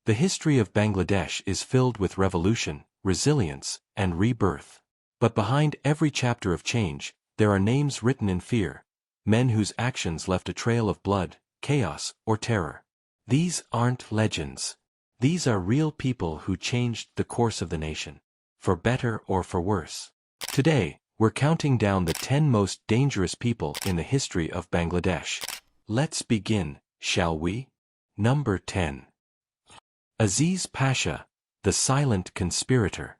The history of Bangladesh is filled with revolution, resilience, and rebirth. But behind every chapter of change, there are names written in fear, men whose actions left a trail of blood, chaos, or terror. These aren't legends. These are real people who changed the course of the nation, for better or for worse. Today, we're counting down the 10 most dangerous people in the history of Bangladesh. Let's begin, shall we? Number 10. Aziz Pashia, the silent conspirator.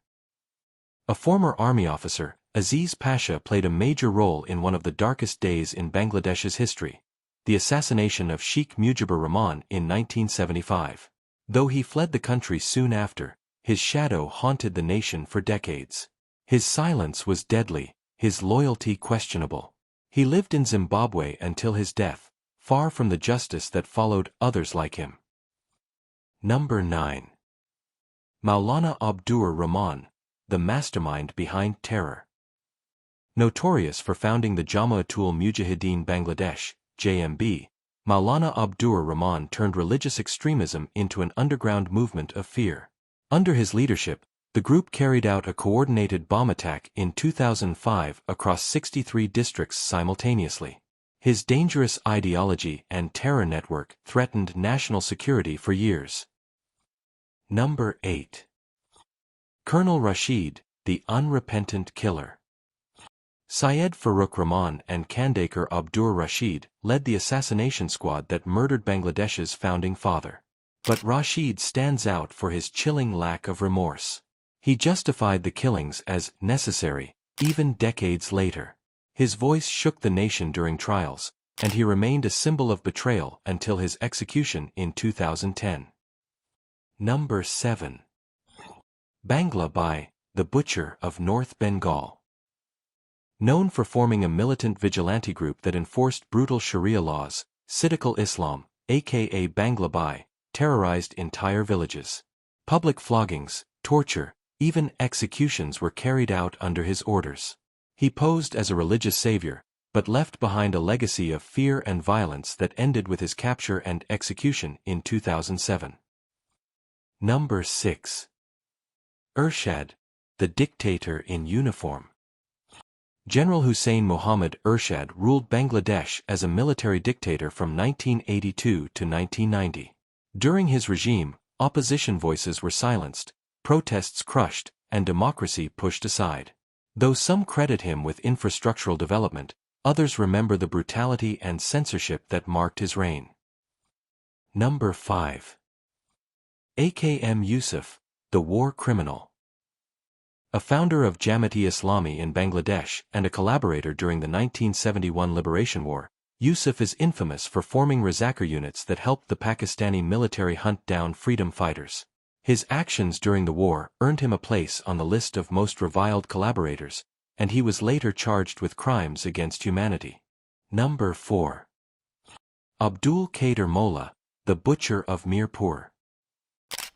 A former army officer, Aziz Pashia played a major role in one of the darkest days in Bangladesh's history, the assassination of Sheikh Mujibur Rahman in 1975. Though he fled the country soon after, his shadow haunted the nation for decades. His silence was deadly, his loyalty questionable. He lived in Zimbabwe until his death, far from the justice that followed others like him. Number 9. Malana Abdur Rahman, the mastermind behind terror. Notorious for founding the Jamaatul Mujahideen Bangladesh, JMB, Malana Abdur Rahman turned religious extremism into an underground movement of fear. Under his leadership, the group carried out a coordinated bomb attack in 2005 across 63 districts simultaneously. His dangerous ideology and terror network threatened national security for years. Number 8. Colonel Rashid, the unrepentant killer. Syed Farooq Rahman and Kandakar Abdur Rashid led the assassination squad that murdered Bangladesh's founding father. But Rashid stands out for his chilling lack of remorse. He justified the killings as necessary, even decades later. His voice shook the nation during trials, and he remained a symbol of betrayal until his execution in 2010. Number 7. Banglabai, the Butcher of North Bengal. Known for forming a militant vigilante group that enforced brutal Sharia laws, Siddiqul Islam, aka Banglabai, terrorized entire villages. Public floggings, torture, even executions were carried out under his orders. He posed as a religious savior, but left behind a legacy of fear and violence that ended with his capture and execution in 2007. Number 6. Ershed, the dictator in uniform. General Hussein Mohammad Ershed ruled Bangladesh as a military dictator from 1982 to 1990. During his regime, opposition voices were silenced, protests crushed, and democracy pushed aside. Though some credit him with infrastructural development, others remember the brutality and censorship that marked his reign. Number 5. AKM Ysef, the war criminal. A founder of Jamaat-e-Islami in Bangladesh and a collaborator during the 1971 Liberation War, Ysef is infamous for forming Razakkar units that helped the Pakistani military hunt down freedom fighters. His actions during the war earned him a place on the list of most reviled collaborators, and he was later charged with crimes against humanity. Number 4. Abdul Kadar Mhola, the Butcher of Mirpur.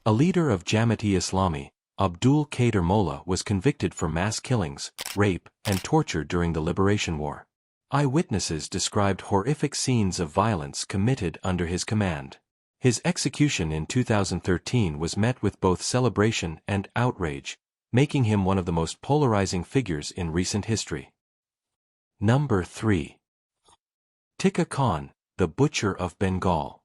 A leader of Jamaat-e-Islami, Abdul Kadar Mhola was convicted for mass killings, rape, and torture during the Liberation War. Eyewitnesses described horrific scenes of violence committed under his command. His execution in 2013 was met with both celebration and outrage, making him one of the most polarizing figures in recent history. Number 3. Tika Khan, the Butcher of Bengal.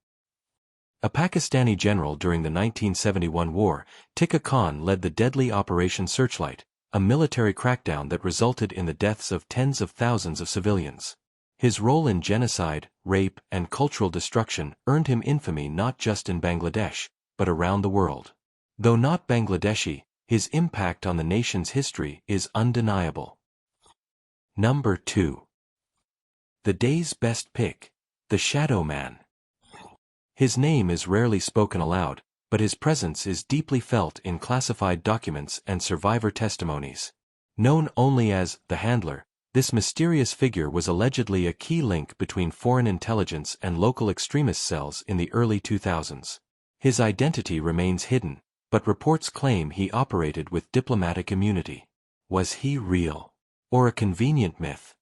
A Pakistani general during the 1971 war, Tika Khan led the deadly Operation Searchlight, a military crackdown that resulted in the deaths of tens of thousands of civilians. His role in genocide, rape, and cultural destruction earned him infamy not just in Bangladesh, but around the world. Though not Bangladeshi, his impact on the nation's history is undeniable. Number 2. The day's best pick, the Shadowman. His name is rarely spoken aloud, but his presence is deeply felt in classified documents and survivor testimonies. Known only as the Handler, this mysterious figure was allegedly a key link between foreign intelligence and local extremist cells in the early 2000s. His identity remains hidden, but reports claim he operated with diplomatic immunity. Was he real? Or a convenient myth?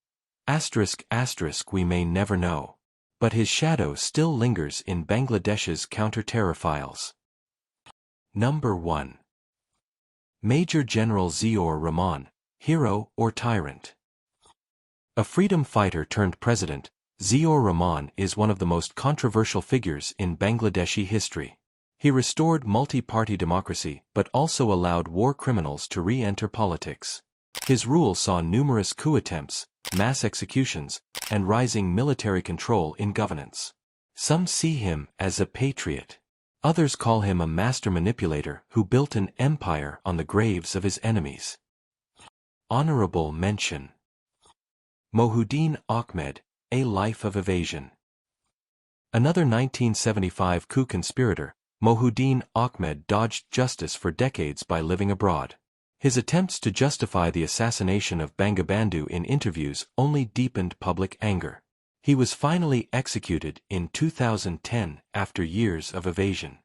We may never know. But his shadow still lingers in Bangladesh's counter-terror files. Number 1. Major General Ziaur Rahman, hero or tyrant. A freedom fighter turned president, Ziaur Rahman is one of the most controversial figures in Bangladeshi history. He restored multi-party democracy but also allowed war criminals to re-enter politics. His rule saw numerous coup attempts, mass executions, and rising military control in governance. Some see him as a patriot. Others call him a master manipulator who built an empire on the graves of his enemies. Honorable mention. Mohuddin Ahmed, A Life of Evasion. Another 1975 coup conspirator, Mohuddin Ahmed dodged justice for decades by living abroad. His attempts to justify the assassination of Bangabandhu in interviews only deepened public anger. He was finally executed in 2010 after years of evasion.